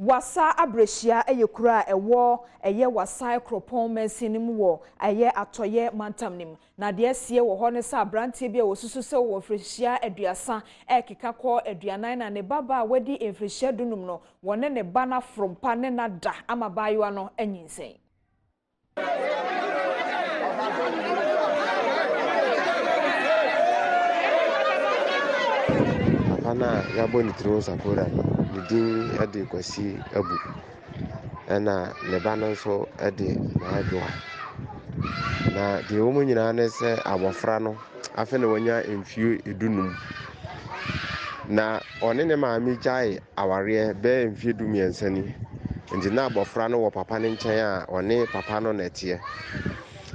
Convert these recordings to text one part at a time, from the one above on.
wasa abreshia eyekura ewo eye wasa ekropon mensinim wo eye atoye mantamnim na de asie wo ho ne sa brantie bia wosusu se wo freshia aduasa ekeka ko aduanan na ne baba wadi enfreshia dunum no wone ne bana frompa ne na da amabayo no anyinsen Ana ya boni tro sakora ni din ade kwasi abu ana ne bana so ade na adwa na de wo nyina ne se abofra no afa na wanya emfie edunum na one ne maami jai aware be emfie dumiensa ni ndi na abofra no wo papa ne nchen a one papa no na tie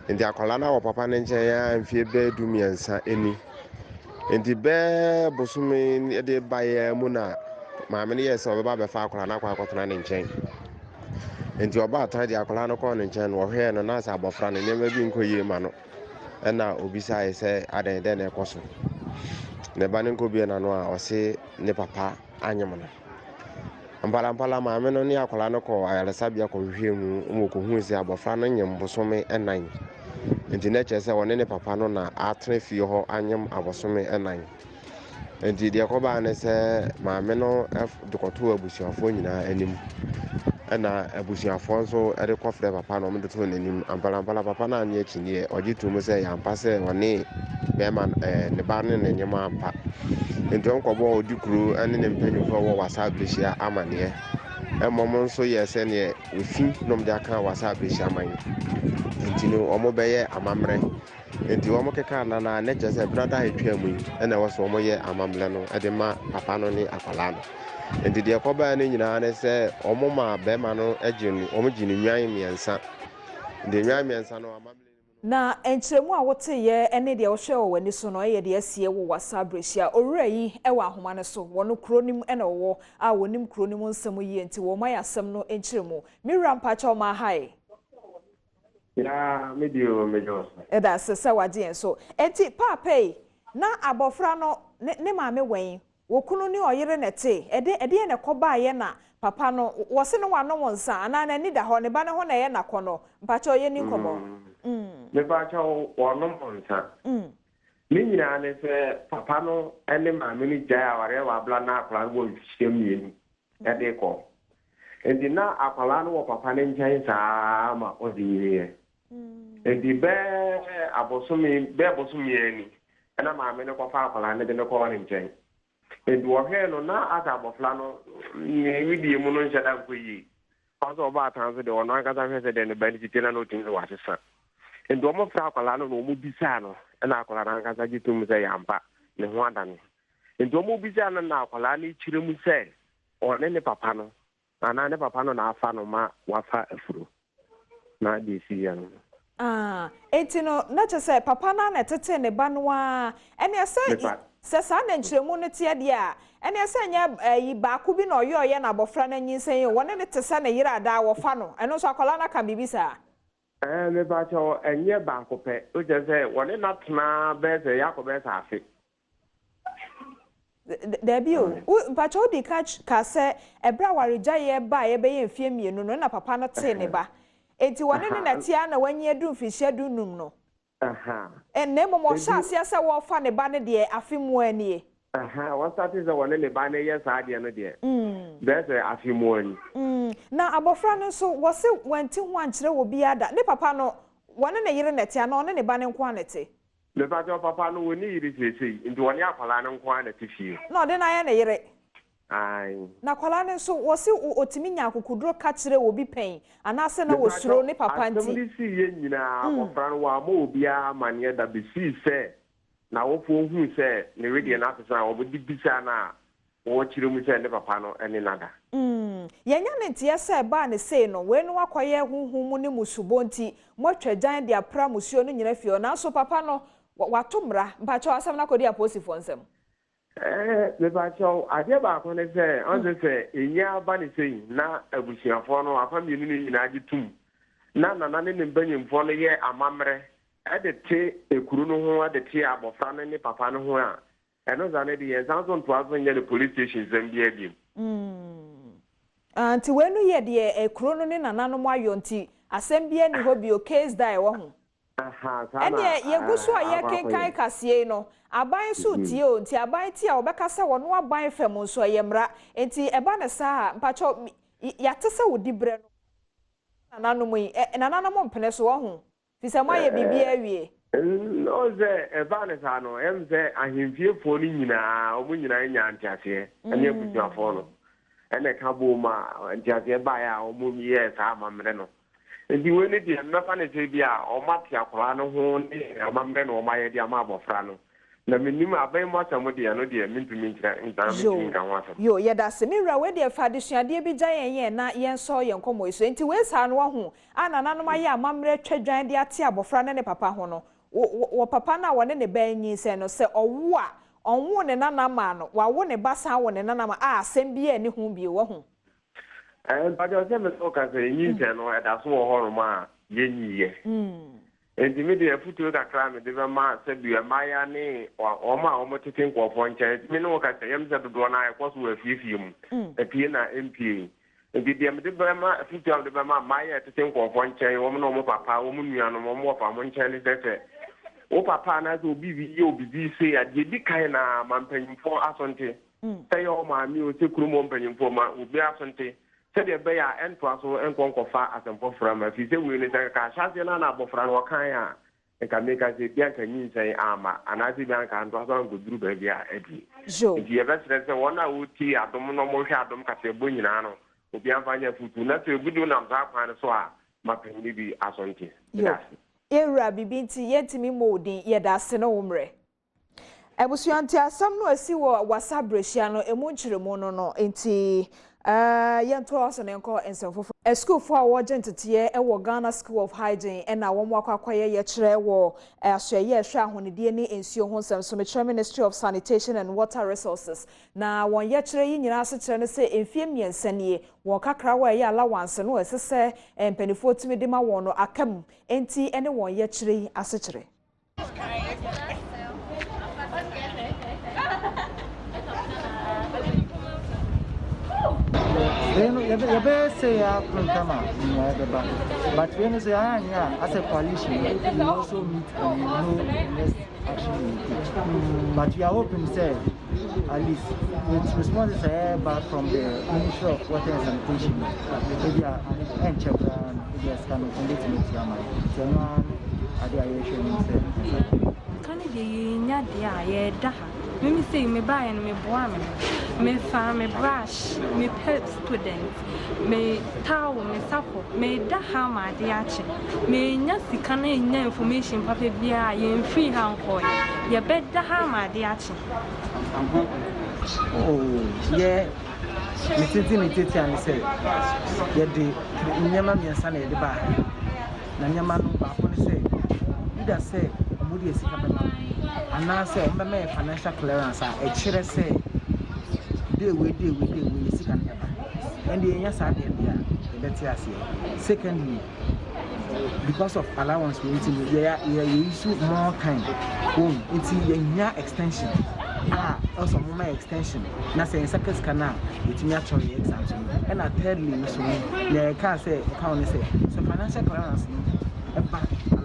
ndi akola na wo papa ne nchen a emfie be dumiensa eni Enti be bosumi de baye mu na maame ne yesa obeba be fa akola na akwa akotena ne nchen. Enti oba atan de akola no ko ne nchen wo hwe no na sa abofra ne nema bi nkoyie ma no. Na obisa ise adan de na ekoso. Ne ba ne nko bi na no a ose ne papa anyem no. Mpala maame no ne akola no ko ayalesabia ko hwe mu ko hu ise abofra no nyem bosumi enan. Enti na chese wone ne papa no na atre fie ho anyem abosome enan. Enti de akoba ne se maame no dokoto abusuafo nyina anim. Na abusuafo nso ede kofre papa no mde to nanim ampala papa na anye chinie ogitum se yampa se wone bema ne ba ne nyem ampa. Enti onkobo odikuru ane ne mpanyufo wo wasa blehia amane. Emom nso yese ne ofi nom de aka wasa blehia amane. Enti no omo beye amamre enti omo keka na ne jese brother etwamu ena wo so omo ye amamle no ede ma papa no ni akwala no enti de koba ne nyina ne se omo ma be ma no aginu omo gini nwan miensa de nwan miensa no amamle na enchiremu a wote ye ene de wo hwe wo wani so no ye de asie wo wasa breshia owura yi e wa ahoma ne so wono kronim ena wo a wonim kronim nsem yi enti wo ma yasem no enchiremu mira mpacha o ma hai ya medio mejosa eda sesa waje enso enti papai na abofra no ne maame wen wokunu ni oyire nete ede ne koba ye na papa no wo se no wano wonsa ana na ni da ho ne ba ne ho na ye na kono mpacha oye ni nkomo me ba cha wono wonsa ni nyina ne se papa no ene maame ni jaya ware wa bla na akra wo hyiemie ede ko enti na akwala no wo papa ne nchen saa ma odiye enti be abosumi ani na maame ne ko fa akwala ne de ne ko wani nchen enti wo he no na aka abofla no ni widie mu no nhyada nkoyi also oba atanse de wono aka sa se de ne ba ni titina no tin wa sesa enti wo mo fra akwala no mo bisa no na akwala na aka sa gitum se yampa ne ho adane enti wo mo bisa no na akwala ni chire mu se one ne papa no ana ne papa no na afa no ma wafa afuro na de si ya no enti no na chese papa na tete ne ba no a ene se sa na nchiremu ne tie de a ene se nya yi ba ku bi na oye na abofra na nyinsen wone ne tese na yira da wofa no eno so akola na kan bibisa me ba cho enye ba ko pe o je se wone na tena be se yakobe sa afi Debio, mpacho di ka se ebra warija ye ba ye be ye mfie mienu no na papa no te ne ba. Enti wone ne natia na wanye du mfihye du num no. Ne momo shase ase wo fa ne ba ne de afimu ani. What started the one in the banner yes idea no dear. That's a few more. Na abofra no so wo se wanti ho ankere wo bia da. Ne papa no wone ne yire netia no ne ba ne nko anete. Le papa no woni yiri sese into one akwala no nko ana tifie no de na ya na yire na kwala ne so wo se otimi nya akukudro ka kire wo bi pen anase na wo suro ne papa nti asem si ye nyina abofra no wa ma obi a mane da be si se na wo fo hu se ne redi na asesa wo bi bisa na wo kire mu se ne papa no ene nada yenya ne ntia se ba ne sei no we no akoye huhu mu ne musubo nti motwa jan de apra musuo no nyina fio na so papa no watumra mpacho asem na kodi aposifo nsem le bacho ade ba ko ne se on se enya ba ne sei na abusuafo no afa mienu ni nyina agitum na ne mbanyimfo no ye amamre ade te ekuru no ho ade te abofra no ne papa no ho a eno za ne de ye zanzo nto azo nya ne police station zambia bi Anti wenu ye de ekuro no ne nananom ayo nti asem bia ni ho bi o case die wo ho. Aha, Ene ye guso ye kenkan Kasee no aban so tie o nti aban tie a obeka se wono aban fam nso ye mra nti eba ne sa mpacho ya tese wodi bre no nananom yi nananom mpene so wo ho fi se ma ye bibia awie. No ze eba ne sa no em ze ahemfie fo ni nyina omu nyina nya ntiase ene abusuafo no ene ka bo ma ntiase ba ya omu ye sa amamre no ndi we ne dia mmefa ne se bia o mate akora no ho ne amamre no o ma ye dia ma abofra no na menim aban mo asamo dia no dia mintumi nkira nka ho asam yo ye da se mira we dia fa desuade bi gyan yen na yen so yen komo iso nti we sa no ho anananom aye amamre twadwan de ate abofra ne papa ho no wo papa na wone ne banyi se no se owo a onwo ne nanama no wa wo ne basa wo ne nanama a asem bi ani hu bi wo ho but you say me so ka say yin se no e da so wo horo ma yenyiye enti me de afutu ka kra me de ma se bia maya ne o ma o motete nkofo nche me no ka say yem se dodo na e kwaso afifie mu e pie na mpa enti de me de ma afutu de ma maya tete nkofo nche wo mo no mo papa wo mo nua no mo fa mo nche ne tete o papa na so bibi ye obibi se ya de di kai na mampanyimfo asonte say o ma mi o se kurumo mpanyimfo ma obi asonte se de be ya ento aso enkonkofa asempo frama fi se we ne se ka chase na na abofra no kan ya e ka meka se bia kan yin se ama anasi bia kan ento aso ngoduru ba bia edi di e be se wona wo ti adom no mo hwe adom ka se bo nyina no obi afanya futu na se gudu na mza kwan so a mapanyi bi asonte Era bibinti yentimi modin ye da se no umre. Ebusuanti asam no asi wo wasabrehia no emu nkyeremu no enti yento aso ne nko ensemfofo a school for award entete e wo Ghana School of Hygiene e na wo akwakoye ye kire wo ahweye ehwe ahonedie ni ensuo ho nsem so me Ministry of Sanitation and Water Resources na won ye kire yi nyina ase kire ne se emfie miensanie wo kakra wa ye allowance no esese empanifo timi de ma won no akam enti ene won ye kire yi ase kire You better say but when you say as a coalition, you also meet and you know the next action. But we are hoping, say, at least with responses from the Ministry of Water and Sanitation, maybe and check maybe a scan of me say me buy and me boa me farm me brush me pet student me towel me sapo me da ha ma de ache me nya sika na nya information papa bia ye free hand boy ye be da ha ma de ache oh yeah me titi and say ye de nyama me nsa na ye de ba na nyama no ba ko say either say omudi esika ba and I say, my financial clearance, a chere say, we see can never. And the yes, I did, secondly, because of allowance, we issue more kind. It's a extension. Also, my extension. Now, say, second canal, it's me actually exams. And I thirdly, I can't say, so financial clearance. I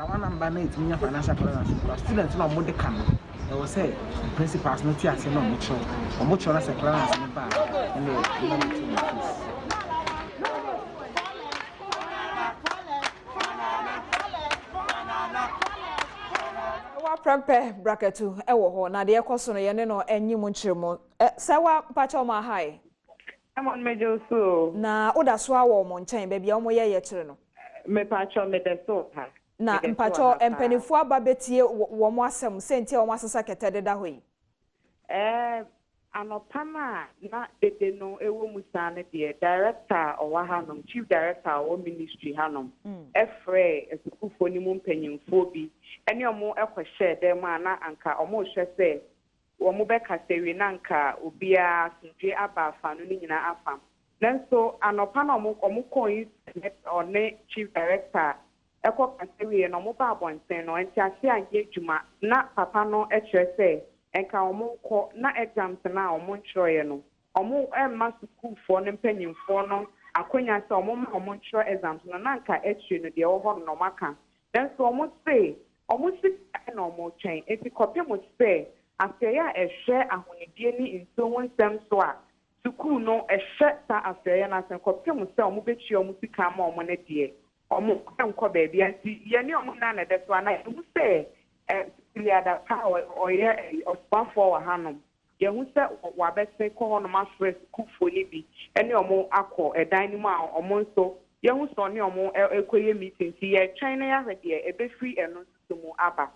want to manage my financial clearance because students no more they can. I will say principals not here say no mutual or mutual as a clearance in the bar and wa prempe bracket to e wo ho na de ekoso no ye ne no enyi mu nkyeremu se wa pacho ma hai amon mejo so na oda so awo mo nkyɛn ba bia mo ye kire no me pacho me de so ha na mpacho empanifu aba betie wo mo asem senti wo mo asesa kete de da hoyi anopama na dede no ewo musane de director owa hanom chief director o ministry hanom efre esukufo ni mu mpanyimfo bi ene omo ekwehye dem ana anka omo hwe se omo beka sewi na anka obia sindwe aba afa no ni nyina afam nanso anopana omo koyi one chief director eko kasewi no mo ba abonsen no enti ase anye djuma na papa no ekire se enka omo ko na exams na omo nchroye no omo emma school for no mpanyimfo no akonya sɛ ɔmo ma ɔmo nkyerɛ exams no na nka akyire no deɛ ɔwɔ no ɔmaka then so ɔmo si na ɔmo twɛn eti kɔpem sɛ afei a ɛhwɛ ahonidie ne nsuo nsɛm so a sukuu no ɛhwɛ saa afei na asɛn kɔpem sɛ ɔmo betua ɔmo sika ma ɔmo ne deɛ ɔmo nkɔ baabi anti yɛne ɔmo na na ɛdɛ so ana ɛmu sɛ siliada pa ɔyɛ ɔspanfoɔ wɔ hanom yɛhu sɛ wabɛsen kɔ hɔ nom afrɛ sukuufoɔ no bi ɛne ɔmo akɔ ɛdan no mu a ɔmo nso yɛhu sɛ ɔne ɔmo ɛkɔyɛ meeting nti yɛtwɛn no yɛahwɛ deɛ ɛbɛfiri ɛno nso mu aba.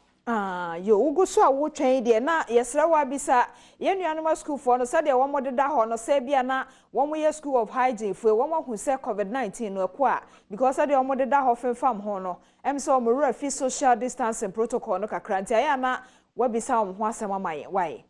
Yo ugu so a wo twɛn deɛ na yɛsrɛ wa bisa yɛn nuanom school for no sɛ deɛ wɔn deda hɔ no sɛ bia na wɔn yɛ school of hygiene for wɔn hu sɛ covid-19 no ɛkɔ a because sɛ deɛ wɔn deda hɔ femfam ho no ɛm sɛ wɔn wura fi social distancing protocol no kakra nti ayɛ na wabisa wɔn ho asɛm ama yɛn wae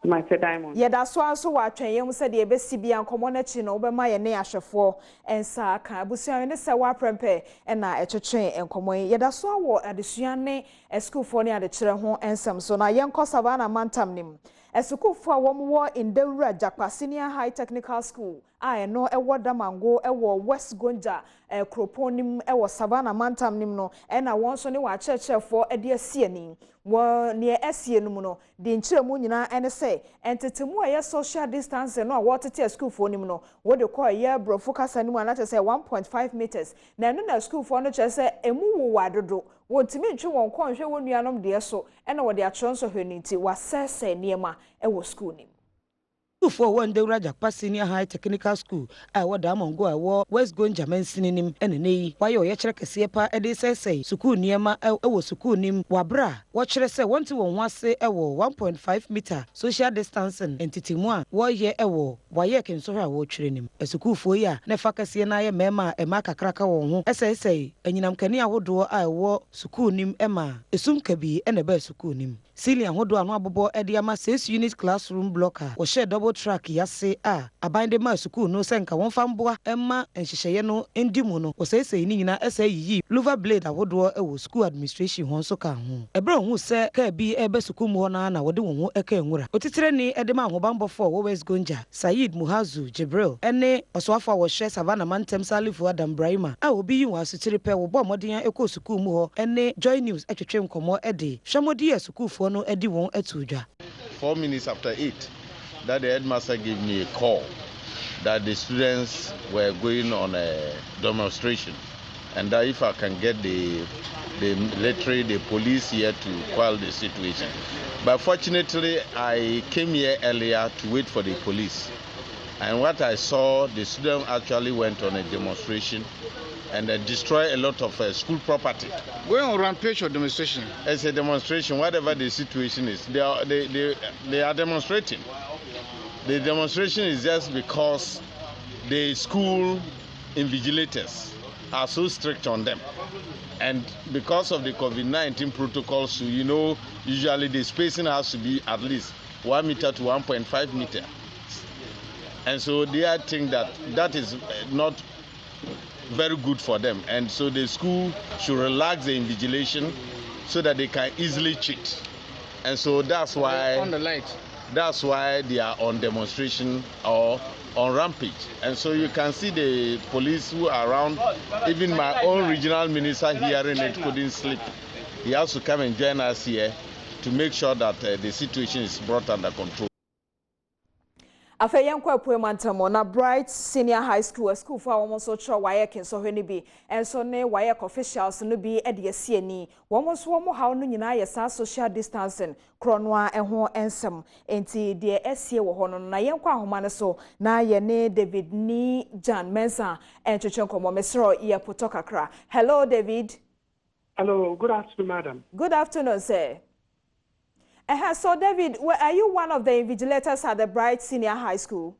Mate Diamond. Yɛda so anso wa twɛn yɛn sɛ deɛ ɛbɛsi bia nkɔmɔ n'akyi no wobɛma yɛn ne ahwɛfoɔ ɛnsa ka abusua ne sɛ waprɛmpɛ ɛna ɛtwetwe nkɔmɔ yi yɛda so wɔ adesua ne schoolfoɔ ne adekyerɛ ho ɛnsɛm so na yɛnkɔ Savannah mantam nim schoolfoɔ a wɔn wɔ Ndewura Jakpa Senior High Technical School a ɛno ɛwɔ Damango ɛwɔ West Gonja kropon nim ɛwɔ Savannah mantam nim no ɛna wɔn so ne wɔ akyerɛkyerɛfoɔ ɛde asi ani wɔ ne ɛsie no mu no de nkyerɛmu nyinaa ɛne sɛ entetemu a yɛ social distancing no a wɔtete schoolfoɔ nim no wɔde kɔ yɛ brofo kasa nim ana kyerɛ sɛ 1.5 meters na ɛno na schoolfoɔ no kyerɛ sɛ emu wo wadodo wɔntimi ntwe wɔn kɔnhwɛ wɔn nuanom deɛ so ɛna wɔde atwerɛ nso hwɛ ne nti wasɛsɛ nneɛma ɛwɔ school nim for one Ndewura Jakpa Senior High Technical School a Damango a West Gonja Mensinim and Nei why your Kasee pa e de say sukuu niema ewo sukuu nim wabra wɔkyerɛ sɛ wɔn te wɔn wase ɛwɔ 1.5 meter social distancing entitimu a wɔyɛ ɛwɔ wɔyɛ kensohwe a wɔtwerɛ nim esukuufo yi a ne fa Kasee na yɛ mɛma ɛma kakraka wɔn ho ɛsɛsɛ anyinam kani ahodoɔ a ɛwɔ sukuu nim ɛma esum kabi ɛna ba sukuu nim Celia hodo ano abobo ede ama 6 unit classroom blocker wo share double track yase a abande ma school no senka won famboa emma enhyehyeye no ndimu no wo sesei ni nyina esa yiyi lover blade ahodo e wo school administration hon so ka ho ebra hu se ka bi ebe school mu ho na wode won ho eka enwura otitere ni ede ma ahobambo for wo West Gonja Said Muhazu Jibril ene osoafo wo share Savannah mantem Salifu Adam Brahima a obi yi wa sutere pe wo bo moden ekọ school mu ho ene Joy News etwetwe nkomo ede hwamodi ya school no edi won etudwa 4 minutes after 8 that the headmaster gave me a call that the students were going on a demonstration and that if I can get the military, the police here to quell the situation. But fortunately I came here earlier to wait for the police, and what I saw, the students actually went on a demonstration and destroy a lot of school property. Going on rampage or demonstration? It's a demonstration, whatever the situation is. They are demonstrating. The demonstration is just because the school invigilators are so strict on them. And because of the COVID-19 protocols, so you know, usually the spacing has to be at least 1 meter to 1.5 meter. And so they think that is not very good for them, and so the school should relax the invigilation so that they can easily cheat, and so that's why on the light. That's why they are on demonstration or on rampage. And so you can see the police who are around. Even my own regional minister hearing it couldn't sleep. He has to come and join us here to make sure that the situation is brought under control. Afeyenkwa Premotobre na Bright Senior High School, a school for almost so sure why can so any be, and so ne why officials no be at the CNE. Almost one more how no nyina social distancing, Cronwa and ho ensem, enti the SCA wohono na yenkwa homane so na ye ne David ni Jan Mensa and Chochenko Mesro ia potokakra. Hello, David. Hello, good afternoon, madam. Good afternoon, sir. So, David, are you one of the invigilators at the Bright Senior High School?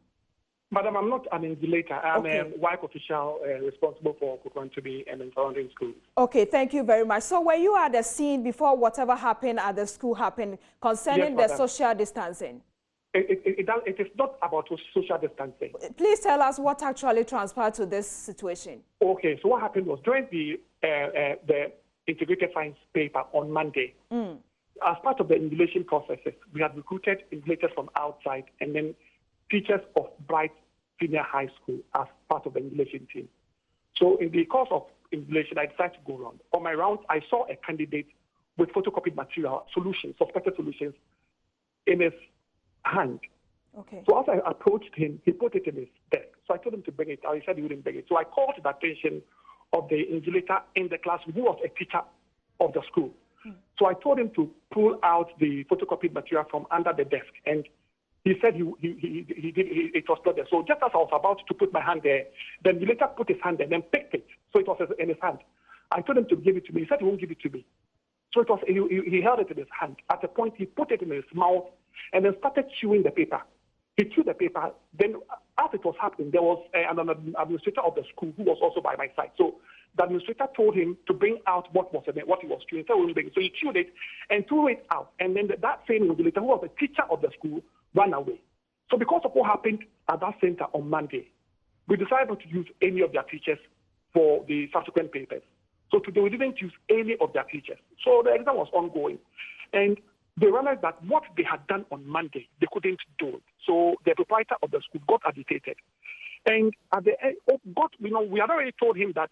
Madam, I'm not an invigilator. I'm a WIC official responsible for Premotobre and surrounding schools. Okay, thank you very much. So, were you at the scene before whatever happened at the school happened concerning the social distancing? It is not about social distancing. Please tell us what actually transpired to this situation. Okay, so what happened was during the integrated science paper on Monday, as part of the invigilation processes, we had recruited invigilators from outside and then teachers of Bright Senior High School as part of the invigilation team. So in the course of invigilation, I decided to go around. On my rounds, I saw a candidate with photocopied material, solutions, suspected solutions, in his hand. Okay. So as I approached him, he put it in his desk. So I told him to bring it out. He said he wouldn't bring it. So I called the attention of the invigilator in the classroom, who was a teacher of the school. So I told him to pull out the photocopied material from under the desk, and he said he did. It was not there. So just as I was about to put my hand there, the invigilator put his hand there and then picked it. So it was in his hand. I told him to give it to me. He said he won't give it to me. So it was he held it in his hand. At a point, he put it in his mouth and then started chewing the paper. He chewed the paper. Then, as it was happening, there was an administrator of the school who was also by my side. So the administrator told him to bring out what he was chewing. So he chewed it and threw it out. And then that same invigilator, who was the teacher of the school, ran away. So because of what happened at that center on Monday, we decided not to use any of their teachers for the subsequent papers. So today we didn't use any of their teachers. So the exam was ongoing. And they realized that what they had done on Monday, they couldn't do it. So the proprietor of the school got agitated. And at the end, we had already told him that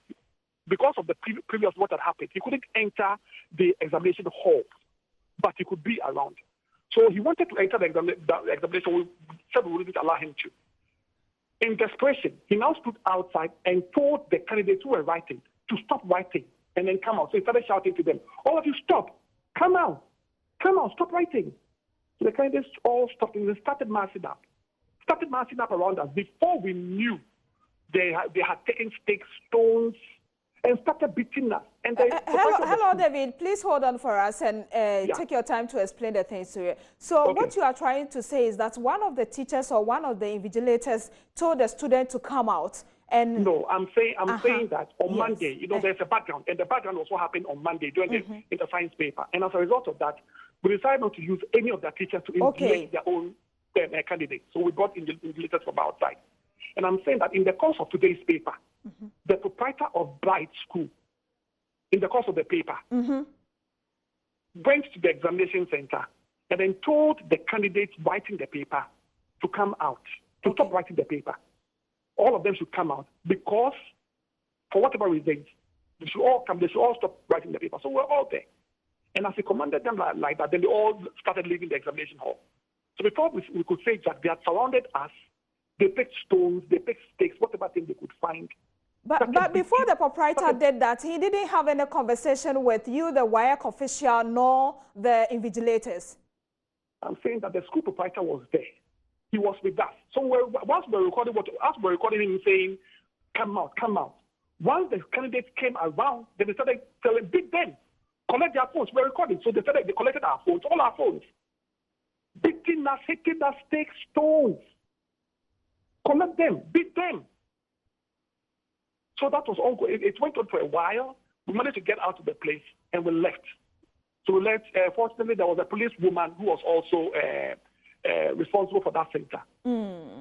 because of the previous what had happened, he couldn't enter the examination hall, but he could be around. So he wanted to enter the examination. We said we wouldn't allow him to. In desperation, he now stood outside and told the candidates who were writing to stop writing and then come out. So he started shouting to them, all of you stop, come out, stop writing. So the candidates all stopped and they started marching up around us. Before we knew, they had taken sticks, stones, and started beating us. And hello, David. Please hold on for us and take your time to explain the things to you. So what you are trying to say is that one of the teachers or one of the invigilators told the student to come out. And no, I'm saying that on Monday, there's a background, and the background was what happened on Monday during the science paper. And as a result of that, we decided not to use any of their teachers to invigilate their own candidates. So we brought invigilators from outside. And I'm saying that in the course of today's paper, the proprietor of Bright School, in the course of the paper, went to the examination center and then told the candidates writing the paper to come out, to stop writing the paper. All of them should come out because, for whatever reasons, they should all come. They should all stop writing the paper. So we're all there. And as he commanded them like that, then they all started leaving the examination hall. So before we could say that they had surrounded us, they picked stones, they picked sticks, whatever thing they could find. But before the proprietor did that, he didn't have any conversation with you, the WIAC official, nor the invigilators. I'm saying that the school proprietor was there. He was with us. So once we were recording him saying, come out, come out. Once the candidates came around, then they started telling, beat them, collect their phones. We're recording. So they collected our phones, all our phones. Beating us, hitting us, sticks, stones. Collect them, beat them. So that was ongoing. It went on for a while. We managed to get out of the place and we left. So we left. Fortunately, there was a police woman who was also responsible for that center.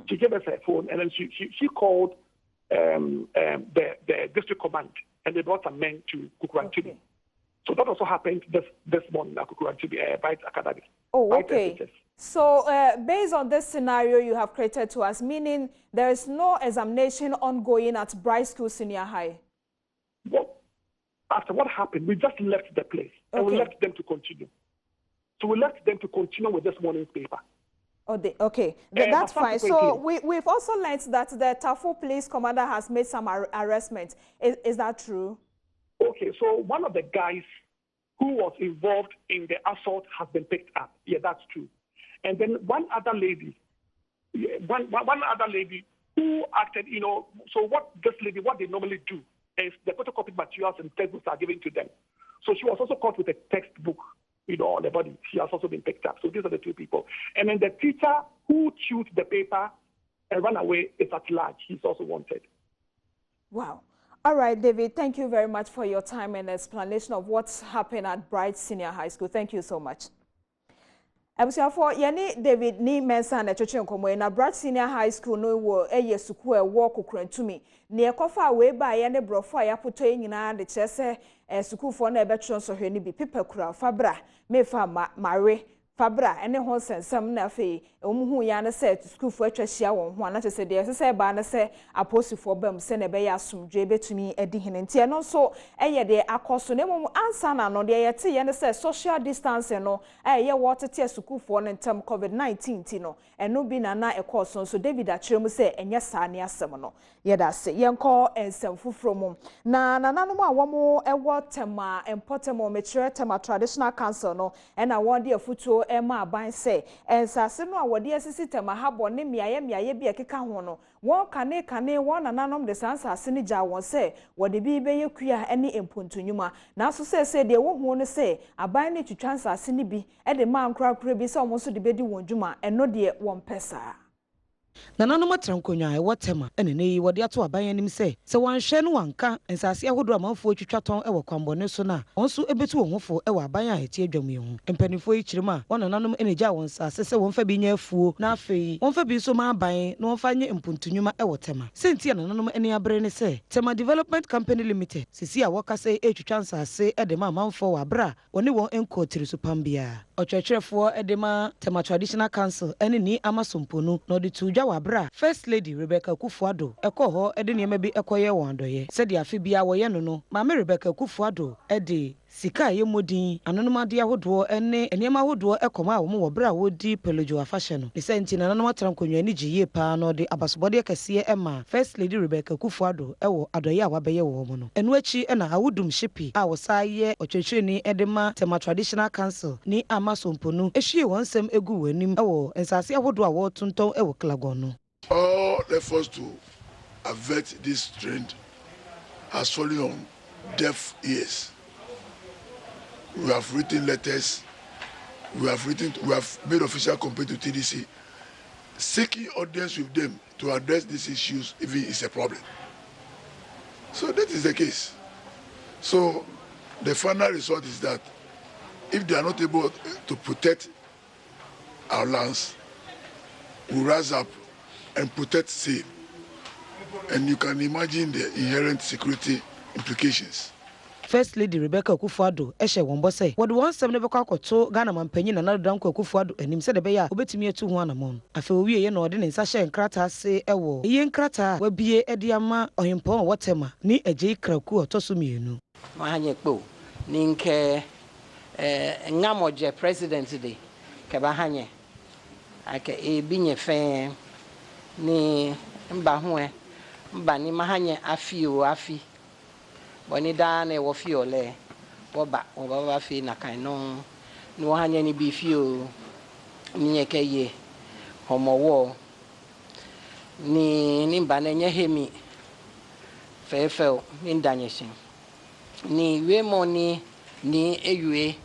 She gave us her phone and then she called the district command and they brought some men to Kukurantubi. So that also happened this morning at Kukurantubi, Bright Academy. Oh, okay. So based on this scenario you have created to us, meaning there is no examination ongoing at Bright School Senior High? Well, after what happened, we just left the place and we left them to continue. So we left them to continue with this morning's paper. That's fine. So we've also learned that the Tafo police commander has made some arrestments. Is that true? Okay, so one of the guys who was involved in the assault has been picked up. Yeah, that's true. And then one other lady who acted, so what they normally do is the photocopied materials and textbooks are given to them. So she was also caught with a textbook, on the body. She has also been picked up. So these are the two people. And then the teacher who chewed the paper and ran away is at large. He's also wanted. Wow. All right, David, thank you very much for your time and explanation of what's happened at Bright Senior High School. Thank you so much. For yani David ni mensa na choche nkomo na Bright Senior High School no wo suku wo Kukurantubi ne ekofa we ba ye ne brofo a yapoto nyina de chese sukufo na ebetro so hwe ni bi pipa kura fabra mefa mare fabra ene ho sensam na afei omuhu ya na se school fo atwa hia won ho na kyese de se ba na se aposifo bam se na be ya asomdwe betumi edi hene ntie no so eye de akoso na mum ansa na no de yete ye na se social distance no eye wotete school fo no ntam covid-19 ti no eno bi na ekoso so David achirem se enye saa ne asem no ye da se yenko ensem fufuro mum na nananom a womo ewo tema empotemo mechire tema traditional council no ena won de afutuo ema aban se ensase no a wode asisi tema habo ne miaye bi ekeka ho no won kane won nananom de sansase ne gya won se wode bi beye kua ene empontunwuma na so se de wo hu no se aban ne twitwa nsase ne bi e de ma nkrakra bi se omo so de bedi won dwuma eno de won pesa Nananom atrankonwa ewotema ene ne yi wode ato aban anim se wanhwe no wanka ensase ahodo amanfo twitwaton ewo kwambone so na wonso ebetu won hofo ewo aban a eti adwam yi ho empanifo yi kirima wonananom enegya won sase se wonfa bi nya afuo na afei wonfa bi so ma aban na wonfa nye mpuntunwuma ewotema senti nananom ene abre ne se Tema Development Company Limited sisi a wokase etwitwa nsase ede ma amanfo wa bra woni won enkotiri so pambia otwetwerefo ede ma Tema Traditional Council ene ni amasomponu no de tuja wa bra First Lady Rebecca Kufuado ekoho ede niema bi ekoye wandoye sedi afi bia wo ye no ma Rebecca Kufuado ede sika ye modin anonomade ahodo ene niema ahodo ekoma wo mo bra wodi pelojo afahye no ne senti nananom atrankonwa ni giye pa no de abasobode kase ema First Lady Rebecca Kufuado ewo adoye a wabeye wo mo no enu achi na awudum shipi a wo saye otwetwereni ede ma Tema Traditional Council ni amasomponu ehwie wonsem egu wanim ewo ensase ahodo a wo tonton ewo klagon no. All efforts to avert this trend has fallen on deaf ears. We have written letters, we have made official complaint to TDC, seeking audience with them to address these issues if it is a problem. So that is the case. So the final result is that if they are not able to protect our lands, we rise up and protect sale. And you can imagine the inherent security implications. First Lady Rebecca Kufuado ehye won bose wode won sem ne bekọ akoto Ghana mampanyi na Nadanko Kufuado anim se de be ya obetimi etu ho anamon afa owie ye na ode ne nsa hye nkrata se ewo ye nkrata wabie ede ama ohempon wotema ni agye kraku otoso mienu ma hanye kpo ni nke ngamoje president de ke ba hanye ake ebinye fe ni mba ho mba ni ma hanye afi boni da na wo fi ole wo ba fi na kan no ni wo hanye ni bi fi o ni yekeye homowo ni mba na nye hemi fefe ni ndanyeshin ni we moni ni ewe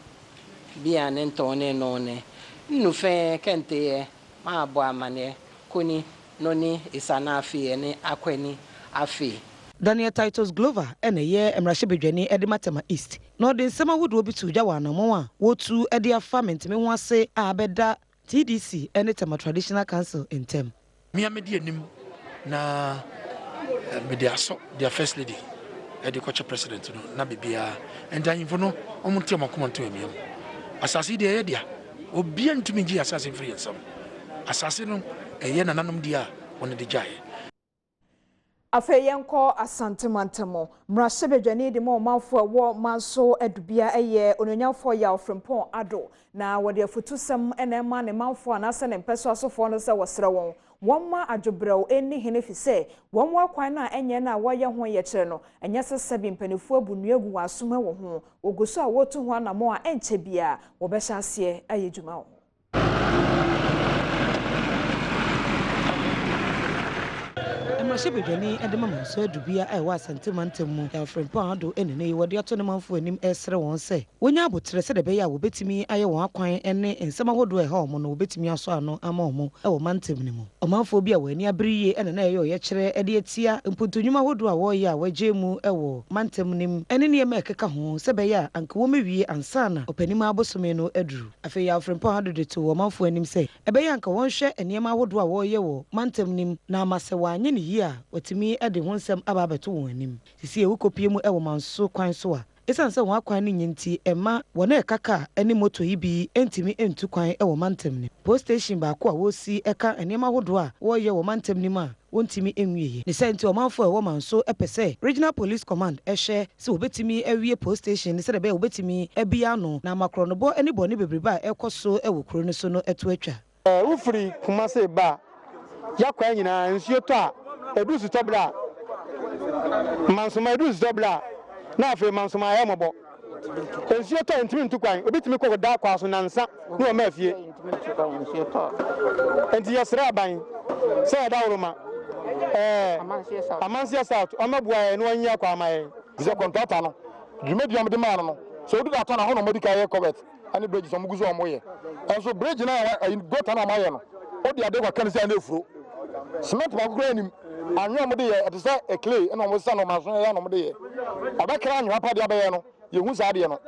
bi anentone no ne nu fe kente ma abo amane koni no ni isana afi ni akweni afi Daniel Titus Glover ene ye emrahye Edema Tema East no de nsema wodo bi tuja wa anamon a wotu ede afa mentime ho ase a beda TDC ene Tema Traditional Council intem me anim na media so their First Lady ede koche president no na bibia enda info no omunti amakomanto emiem asase de ye dia obi antumi gi asase free ensam asase no eye nananom dia won de jaye Afeyenko asantemantemo mrasebedwane de mo manfo wo manso adubia eye ononyafo ya ofrempon ado na wode afutusem ene ma ne manfo anase ne mpeso asofo no se wosre won ma adwobrɛw eni hene fi se won wa kwan na enye na woye ho ye kire no enye sesebi mpanifo abunuagu wasoma wo ho oguso a wotu ho anamo a enche bia wo be hyase ayedwuma wo Emrahye edema manso adubia ai wa santemantemu ya frempon ado enene wode ato ne manfo anim esre won se wonya abotre se de be ya wo betimi aye won akwan ene ensema hodo ha omo no betimi aso ano ama omo ewo mantem ne mu omanfo bi a wani abriye ene na ye ye kire ede etia mpuntunwuma hodo a wo ye a wagemu ewo mantem nim ene ne ma ekeka ho se be ya anka wo mewie ansana opanima abosome no aduru afi ya frempon ado de to omanfo anim se ebe ya anka won hwe enema hodo a wo ye wo mantem nim na amase wanye ne yi a watimi ede honsem ababeto won anim sisi e wukopie mu ewo manso kwan so a esan sɛ wɔn akwan ne nyinti ɛma wɔn ɛkaka ɛne moto yi bi entimi entu kwan ɛwɔ mantam ne post station baako a wosi ɛka nneɛma ahodoɔ a wɔyɛ wɔ mantam ne mu a wontimi enwie ne sɛ nti ɔmanfo ɛwɔ man so ɛpɛ sɛ regional police command ɛhwɛ sɛ wobetimi awie post station ne sɛ dɛ bɛ wobetimi abia no na makrɔnobɔ ɛne bɔ ne bebrebe a ɛkɔ so ɛwɔ kuro no so no ɛto atwa wofiri Kumase ba yakwa nyina nsuo tɔ a edu su tɔbla mansoma edu su tɔbla na afi mansoma ayɛ mɔbɔ nsuo tɔ ntimi ntu kwan obitimi kɔ da kwa so nansa ne o ma fie enti yɛsrɛ aban sɛ ɛda woroma amansia south ɔmabua no anya kwa amaye sɛ contractor no dwumadi am de ma no so odu da tɔ na ho no modi ka yɛ covet ani bridge so muguzo omoye enso bridge na gota na amaye no odi ade kwa kan sɛ na efuro cement ba kura anim anyo mo de yɛ ɛte sɛ a clay na mo sa no maso yɛ na mo de yɛ abɛkra anyo apa de abɛyɛ no yɛ hu saa de no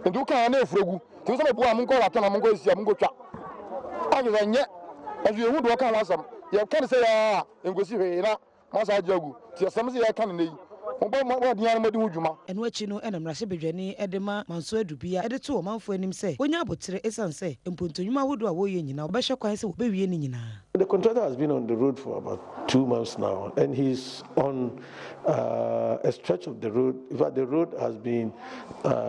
nti kan na efurogu ti sɛ mo am nkɔ rato na mo nkɔ esia mo nkɔ twa anyo sɛ nyɛ ɛso yɛ hu do kan wasam yɛ kan sɛ yɛ ngosi hwe na mo sa ajagu ti asɛm sɛ yɛ kan na yi ɛno akyi no ɛna mmarahyɛ badwani ɛde ma manso adubia ɛde to ɔmanfo anim sɛ onya abotere esan sɛ mpontonyuma ahodoɔ a wɔyɛ nyina wɔbɛhwɛ kwan sɛ wɔbɛwie ne nyinaa. The contractor has been on the road for about 2 months now, and he's on a stretch of the road. In fact, the road has been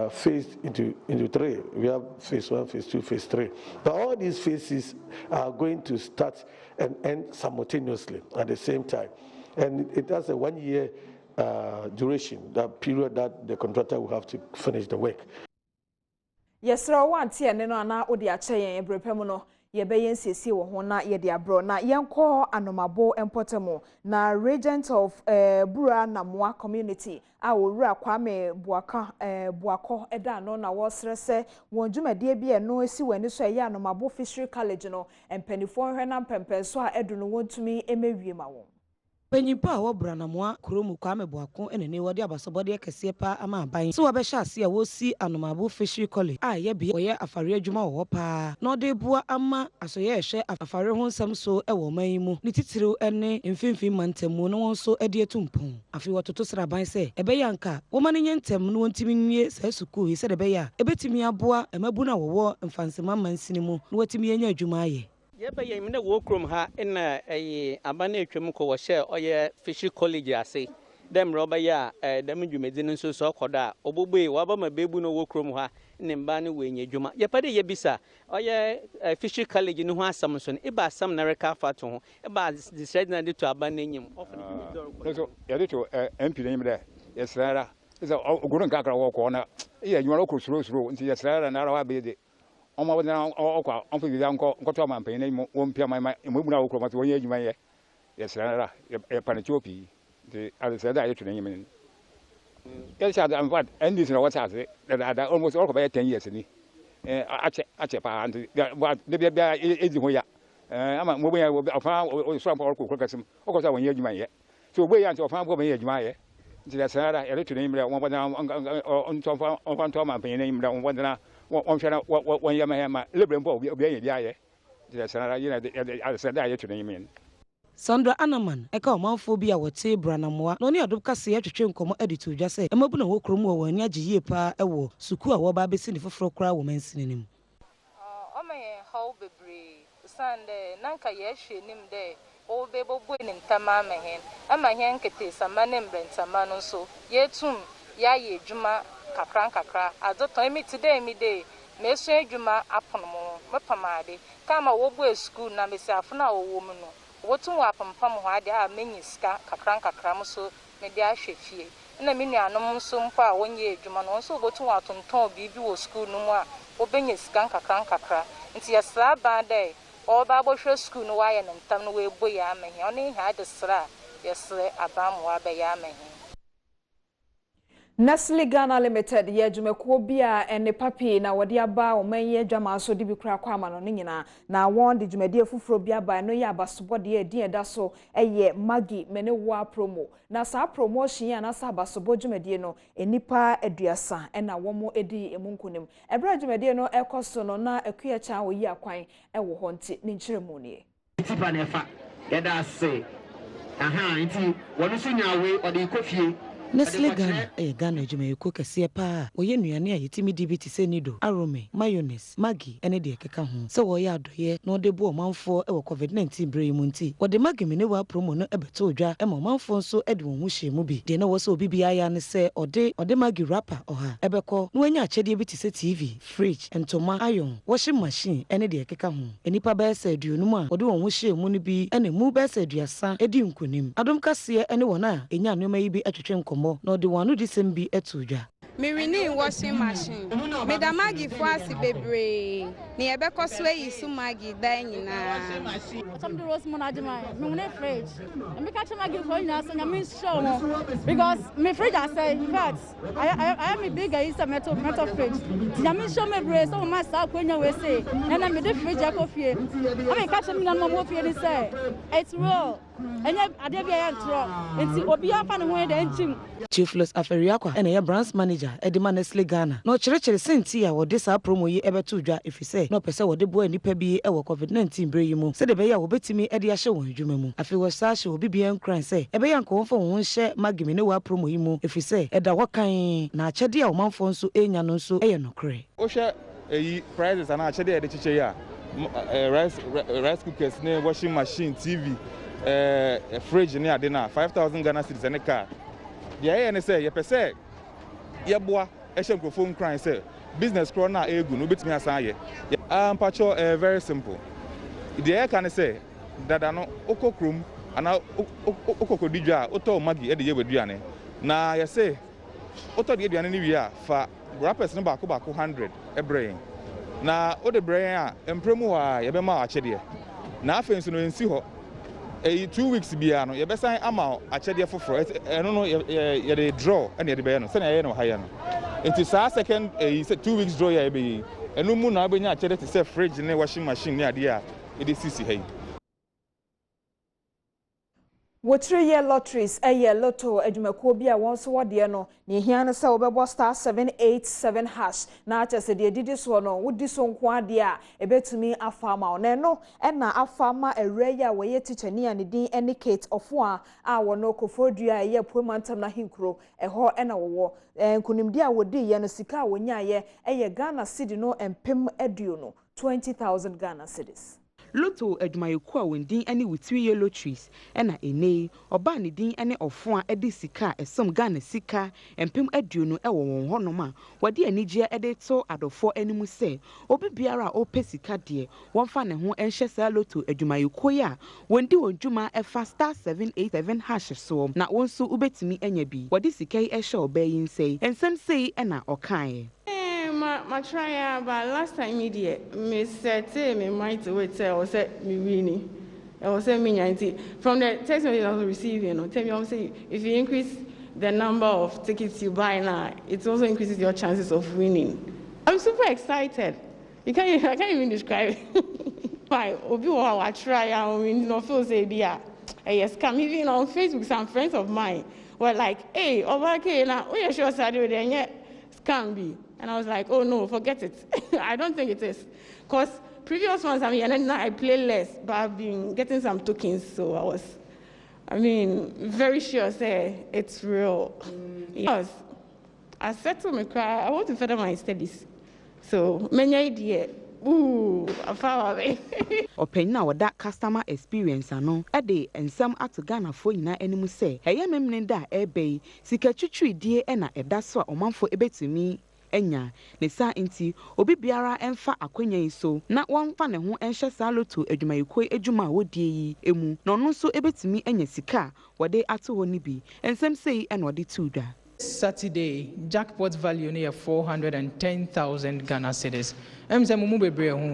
phased into 3. We have phase 1, phase 2, phase 3. But all these phases are going to start and end simultaneously at the same time, and it has a 1-year duration, that period that the contractor will have to finish the work. Yes, sir, one tea and no na odi ache yen ebrepem no ye be yen siesie wo ho na ye de abro na yenko anomabo empotemo na regent of Bura Namoa community a wura Kwame Buako eda no na wo srese won dwumade bia no esi wani so ye anomabo fishery college no empanifo hwe na mpempen so a edu no wontumi emewie ma wo. Penyipa a Bura Namoa kuromu Kwame Buako enene wode abasobode kese pa ama aban so wabɛhye ase a wosi anomabo fishery college a ye bi woyɛ afare adwuma wɔ pa na ɔde bua ama asoyɛ ɛhwɛ afare ho nsɛm so ɛwɔ man mu ne titiriw ɛne mfimfin mantamu no wɔn so ɛde etumpon afi wɔtoto sraban sɛ ɛbɛyɛ anka wɔma ne nyentem no wɔntimi nwie sɛ sukuu sɛ de bɛyɛ a ɛbɛtimi aboa ɛmabu na wɔwɔ mfansema mansini mu na wɔtimi anya adwuma ayɛ. Yeba ye mine wo krom ha na abana etwem ko wo hye oye fishery college ase dem roba ya dem dwumedi nso so koda obogbe wa ba ma bebu no wo krom ha ne mba ne wenye dwuma ye pade ye bisa oye fishery college no ho asam so ne iba asam na reka fato ho iba decide na de to abana enyim so ye de to MP ne nyimde ye srara is ogurun kakra wo ko na ye nyuwa ko suro nti ye srara na rawa be de ọmọ wọn na ọkwa ọmfọ bi anko nkoto ma mpan na won pia ma mu na wo kroma so won adwuma ye yesrara e panetiopi de ade da ye twene nyim ye sha da mfat ndis na wata ase da almost all ko 10 years ni ache pa and de bia edi ho ya ama mo bo ya afa so ampa ko kasim o ko sa won adwuma ye so bo ya anti afa bo ye adwuma ye nti yesrara ye twene nyim won bo na on to ma mpan na nyim da won bo na one shana one yama liberal obi aye biaye the sanara you know said I to name Sandra Anaman eka omanfo bi a wote Bura Namoa no ne Adom Kasee atwetwe nkomo editu dwa se emabu na wo krom wo wani agye pa ewo suku a wo ba besi ne foforo kra wo mansini nim o me how bebre sande nanka ye hwe nim de o be bobo ne ntama amehen ama hen kete sama ne mbrentama no so yetum ya ye dwuma kakra azoto emiti de Midday meso adwuma apono mepamade kama wo bo school na mesi afuna wo mu no wotum apampam ho ade a menyi ska kakra mo so me de ahwe fie na me nuanom nso mpo a wonye adwuma no nso wotum atonton bibi wo school no mu a obenye ska kakra nti yesra ba de o ba bo hwe school no wa ye ntam no we bo ya amehe oni ha de sra yesre abam wa be ya amehe. Nestle Ghana Limited ye dwumekuo bia ene papi na wode aba omanye dwama so de bi kura kwa ama no nyina na won de dwumade afufuro bia ba no ye abasobode ye din eda so eye magi mene wa promo na sa promotion ya na sa abasobo dwumade no enipa aduasa ena womo edi emunkunim ebra dwumade no ekoso no na akuya cha wo yi akwan ewo ho nti ne nkyeremu ne tipa na efa yeda se aha nti wonu so nyawe ode ikofie Nestle Ghana Ghana Jamaica Kasee pa oye nuane a yetimi dibiti se nido arome mayonnaise Maggi ene de keka ho se wo ya adoye na ode bo manfo e wo COVID-19 bre mu nti wo de Maggi mene wa promo no ebeto odwa e ma manfo nso e de won hu hye mu bi de na wo se obi bia ya ne se ode Maggi wrapper oha ebeko na wanya achede bi ti se TV fridge entoma iron washing machine ene de keka ho enipa ba se aduonum a ode won hu hye mu no bi ene mu ba se aduasa edi nkonim Adom Kasee ene wona enya anoma yi bi atwetwe nkomo na ode wanu disembi etudwa Me winning washing machine. Me da Maggi fuasi bebre. Ni ebeko so yi su Maggi dan nyina. Some the rose management. Me win fridge. Me catch Maggi for nyina so nyame show mo. Because me fridge I say in fact I am a bigger is a metal fridge. Nyame show me bre so ma sa kwenya we say. Na me the fridge akofie. I me catch me na mo fie ni say. It's real. Enya ade bia ya ntro. Enti obi afa ne ho de ntim. Chief Los Aferiakwa ene ya branch manager Edema Nestle Ghana no kyerɛkyerɛ senti a wɔde saa promo yi ɛbɛto dwa efisɛ no pɛsɛ wɔde boa nipa bi ɛwɔ COVID-19 bre yi mu sɛ de bɛyɛ a wɔbɛtumi ɛde ahyɛ wɔn adwuma mu afei wɔ saa hyɛ obi bia nkran sɛ ɛbɛyɛ nka wɔmfa wɔn hyɛ Maggi ne wa promo yi mu efisɛ ɛda hɔ kan na akyɛde a ɔmanfo nso enya no nso ɛyɛ nokorɛ wohwɛ eyi prices ana akyɛde a yɛde kyekyɛ yi a rice cookers ne washing machine TV fridge ne ade na 5,000 Ghana cedis ne car the air ne say yepese yeboa ehye nkrofo nkran say business cro na egu no betimi asan ye pacho very simple the air can say dada no okokrom ana okokodidwa oto Maggi e de ye waduane na ye say oto de aduane ni wi a fa wrappers no baako 100 ebrain na o de brain a empremu a ye be ma achede na afenso no ensi ho 2 weeks bia no yebesan ama achede foforo eno no ye dey draw and ye dey be no se na ye no haya no enti sa second 2 weeks draw ye be eno mu na abenya achede te se fridge ne washing machine ne ade a e dey sisi hay Wotire ye lotteries eye lotto adwumakuo bi a won so wode no ne hia no se obebo star 787 hash na acha se de didi so no wodi so nko ade a ebetumi afama na no na afama ewre ya we teacher ni ane din Kate ofo a wono kofodua ye Premotobre na hinkro eho na wo nkunimdi a wodi ye no sika wonya ye eye Ghana cedi no empem aduo no 20,000 Ghana cedis Lotto adwumayeko a wondin ane witiri ye lotteries na ene oba ne din ane ofo a edi sika esom Ghana sika empem aduonu e wo won honom a wode anigye ede to adofo animu se obi biara a ope sika de wonfa ne ho enhye sa lotto adwumayeko ya wondi wondwuma efa star 787 hash so na wonso ubetimi anya bi wode sika e hye oba yi nsei ensem sei na okan my try but last time me said me mind to wait say I was me winning. I was me 90 from the text message I was receiving. Tell me I'm saying if you increase the number of tickets you buy now, it also increases your chances of winning. I'm super excited. I can't even describe it. Why? Obi I try I mean no feel say yeah. Yes, come even on Facebook some friends of mine were like, hey, okay now we are sure Saturday then yet scam be. And I was like, oh no, forget it. I don't think it is. Because previous ones, I play less, but I've been getting some tokens, so I was, very sure, say, it's real. Yes. I said to my cry, I want to further my studies. So, many idea. Ooh, I found it. Open now that customer experience ano ade ensam ato Ghana fo nyina animu se eye memne da ebe sika twitwi die na eda so a omanfo ebetumi enya ne sa nti obi biara emfa akwanya yi so na wonfa ne ho enhye sa lotto adwumayeko adwuma wodie yi emu na ono so ebetimi enya sika wode ato ho ni bi ensem sei na wode tuda Saturday jackpot value near 410,000 Ghana cedis.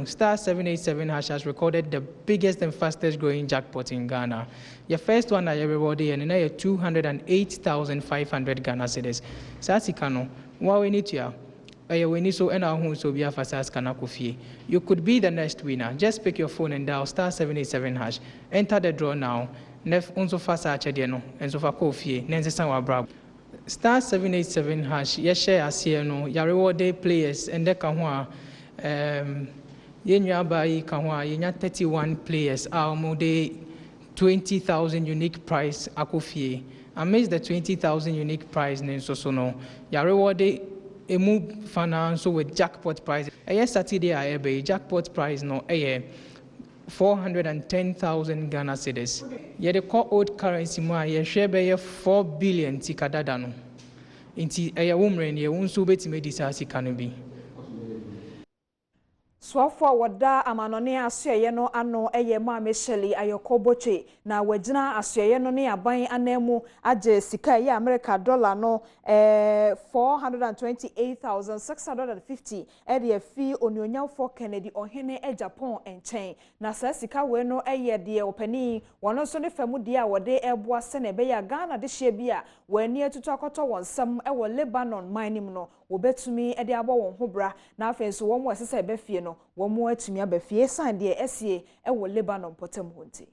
Star 787 has recorded the biggest and fastest growing jackpot in Ghana. Your first one that everybody and now 208,500 Ghana cedis. Sasikano, what we need to you could be the next winner. Just pick your phone and dial star 787 hash. Enter the draw now. Nef unso fasa achedieno enso fa kofie nensesan wa brab. Star 787 hash ye share asie no ya reward players and de ka ho a ye nwa ba yi ka ho a ye nya 31 players a mo de 20,000 unique prize akofie. Amidst the 20,000 unique prize so no, ya rewarded a move finance with jackpot prize. Saturday I have a jackpot prize no 410,000 Ghana cedis. Yet the core old currency more ye share by 4 billion tikadada no. Inti a woman ye won't so bet me this as it can be. Swafo wada amanone asoye no ano eye ma Michelle ayokoboche na wagina asoye no ne aban anemu age sika ye America dollar no 428,650 ede fi onyonyamfo Kennedy ohene Japan enchen na sa sika we no eye de opani wono so ne famu de a wode eboa se ne be ya Ghana de hye bia wani atutu akoto wonsam ewo Lebanon mining no wobetumi ede abo won ho bra na afenso wo mo asese ebe fie no wo mo atumi aba fie san de esie ewo Lebanon potem honti.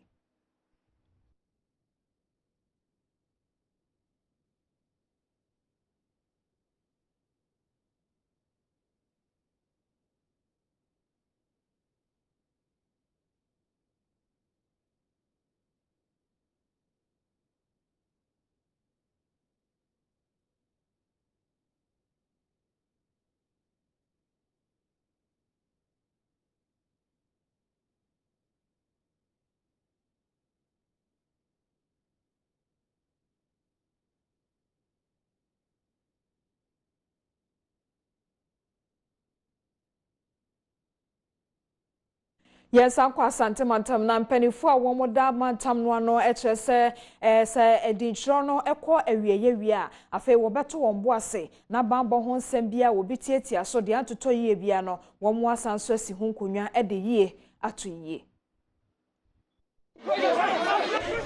Yes, akwa santimantam na mpanifo a wo moda mantam no ano ekyerese se edinchiro no ekọ awieye a afei wo beto won boase na bambo ho nsem bia wo bitietia so de antoto yie bia no wo mo asanso asi ho nkonwa ede yie ato yie.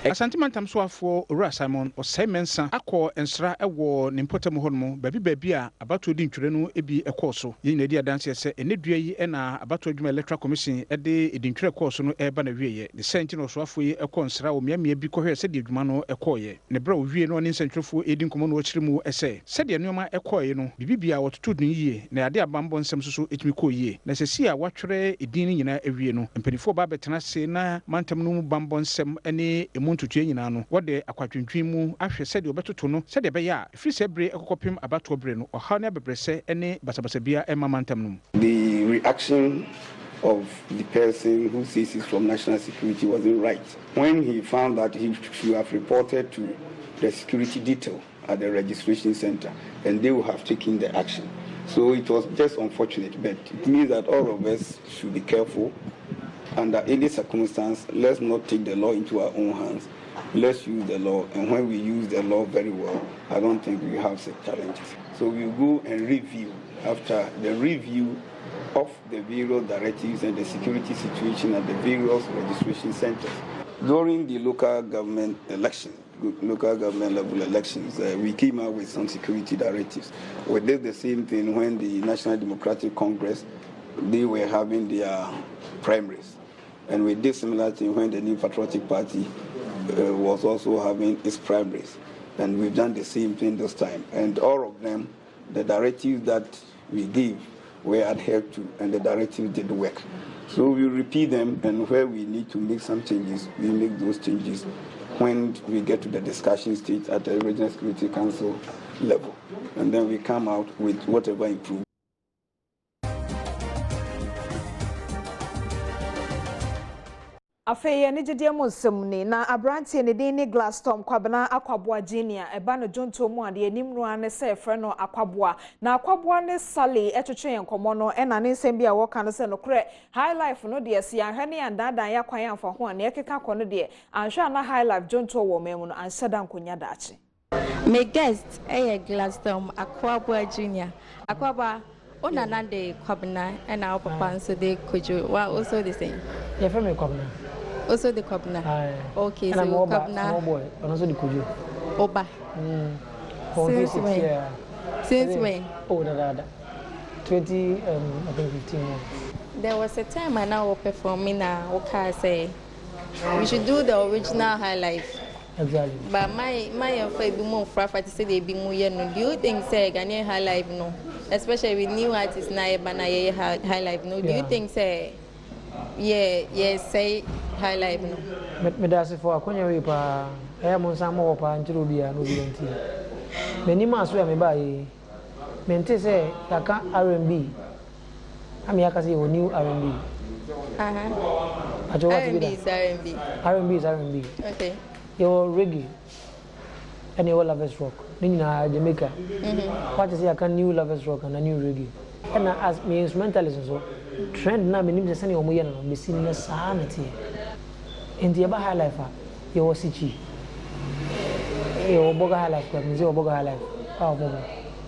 Asantimantam so afo Owura Simon Osaimensa akọ ensra ewo ne mpotam ho no baabi a abato di ntwere no ebi ekọ so yin na di adanse se enedua yi na abato adwuma electoral commission ede edintwere ekọ so no eba na wieye the senti no so afo yi ekọ nsra wo miamia bi kọhwe se de adwuma no ekọ ye ne bra owie no ne nsentwerefo edi nkomo no akiri mu ese se de nneoma ekọ ye no bibibia wototo dun yie na ade abambo nsem so etimi kọ yie na sesi a watwere edin nyina awie no mpanifo ba betena se na mantam no mu bambo nsem ene ntutu nyina no wode akwatwentwen mu ahwe sɛ de obetoto no sɛ de be ya firi sɛ bre ekokopem abato bre no ɔha ne bebrese ene basabasa bia emamantam no. The reaction of the person who says he's from national security wasn't right when he found that he should have reported to the security detail at the registration center and they would have taken the action. So it was just unfortunate, but it means that all of us should be careful. Under any circumstance, let's not take the law into our own hands. Let's use the law, and when we use the law very well, I don't think we have such challenges. So we'll go and review after the review of the various directives and the security situation at the various registration centers. During the local government elections, local government level elections, we came out with some security directives. We did the same thing when the National Democratic Congress, they were having their primaries. And we did similar thing when the New Patriotic Party was also having its primaries. And we've done the same thing this time. And all of them, the directives that we gave were adhered to, and the directives did work. So we repeat them, and where we need to make some changes, we make those changes when we get to the discussion stage at the Regional Security Council level. And then we come out with whatever improvement. Afeye ne gede mo nsem na abrantie ne din ne Glaston kwabena akwaboa junior eba no jonto mu ade anim no ane se frɛ no akwaboa na akwaboa ne sale etwetwe enkomo no ena ne nsem bia wo kan se no kre high life no de se ahwe ne andadan ya kwan amfa ho ane ekeka kɔ no de anhwe na high life jonto wo memu no anhyeda nkonya daache me guest Glaston akwaboa junior akwaboa ona nande kwabena ena papa nso de kojo wa also the same yeah from me kwabena. Also the Kobna. Okay, so Kobna. Boy, and also the Kuju. Oba. Since when? Yeah. Since when? Oh, 20, I think 15 months. There was a time I now performing now. Okay, say we should do the original high life. Exactly. But my friend be more to say they be more no. Do you think say Ghanaian high life no? Especially with new artists now, but high life no. Do you think say Yeah, say high life no. Me da se for akonya we pa e mo nsa mo pa ntiro bia no bi nti. Meni ma so ya me ba yi. Me nti se yaka R&B. Ami yaka se o new R&B. R&B is R&B. R&B is R&B. Okay. Your reggae. And your lovers rock. Ni na Jamaica. What is yaka new lovers rock and a new reggae. And as me instrumentalist so trend na me nim se sene omo ye no be sin na saa na tie. Enti e ba high life a ye wo sichi. E wo boga high life ko me se wo boga high life. Ah boga.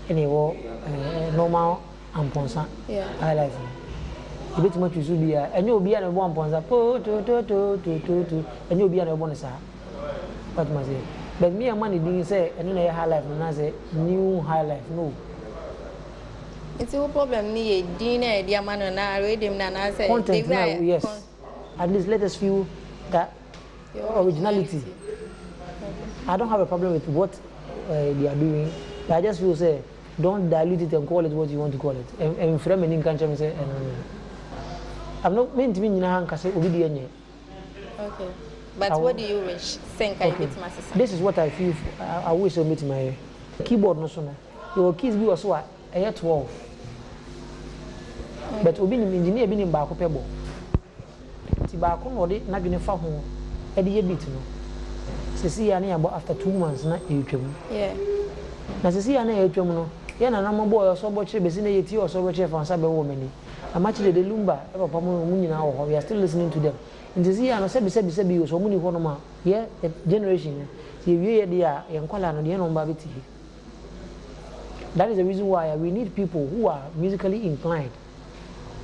Eni wo normal amponsa high life. E beti ma twisu bia enye obi a na bo amponsa po to enye obi a na bo ne saa. What ma say? But me and money didn't say eno na high life na say new high life no. It's a problem ni dinner diamano na redim na say content now, yes. At least let us feel that originality. I don't have a problem with what they are doing, but I just feel say don't dilute it and call it what you want to call it. And frame in country say I'm not meant to be nyina hanka say obi de enye. Okay. But what do you wish? This is what I feel. I wish I meet my keyboard no so no. Your keys be also 12. But obi ni engineer bi ni ba ko pebo. Ti ba ko no de na dwene fa ho e de ye beat no. Sisi ya na ya bo after 2 months na e twam. Yeah. Na sisi ya na e twam no, ye na na mo boy so bo kire besi na ye ti o so bo kire fa nsa be wo mani. Amachi de lumba e papa mo nyina wo ho. We are still listening to them. Sisi ya no se bi so mo ni ho no ma ye generation ye wie ye de a ye nkwala no de no mba beti. That is the reason why we need people who are musically inclined.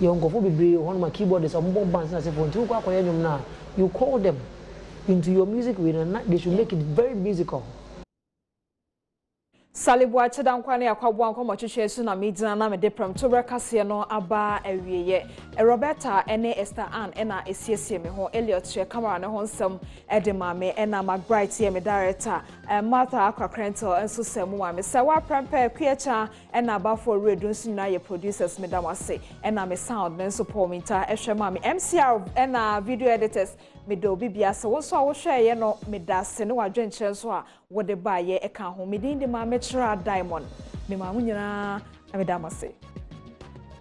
You go for be on my keyboard is on bands na say for you call them into your music with they should make it very musical. Salibwa chedankwane akwabo anko chichesu na midina na Midday Premotobre Kasee no aba awieye. Roberta ene Esther Ann ena esiesie me ho Elliot che camera ne ho nsem edemame ena McBride ye me director Martha Akrakrento enso semu wa me se wa prempe kwecha ena ba for radio nsu na ye producers me damase ena me sound nenso Paul Minta ehwema me MCR ena video editors me do bibia se wonso a wo hwe ye no me da se ne wadwenche so a wo de ba ye eka ho me din de ma me chira Diamond me ma munyina me damase.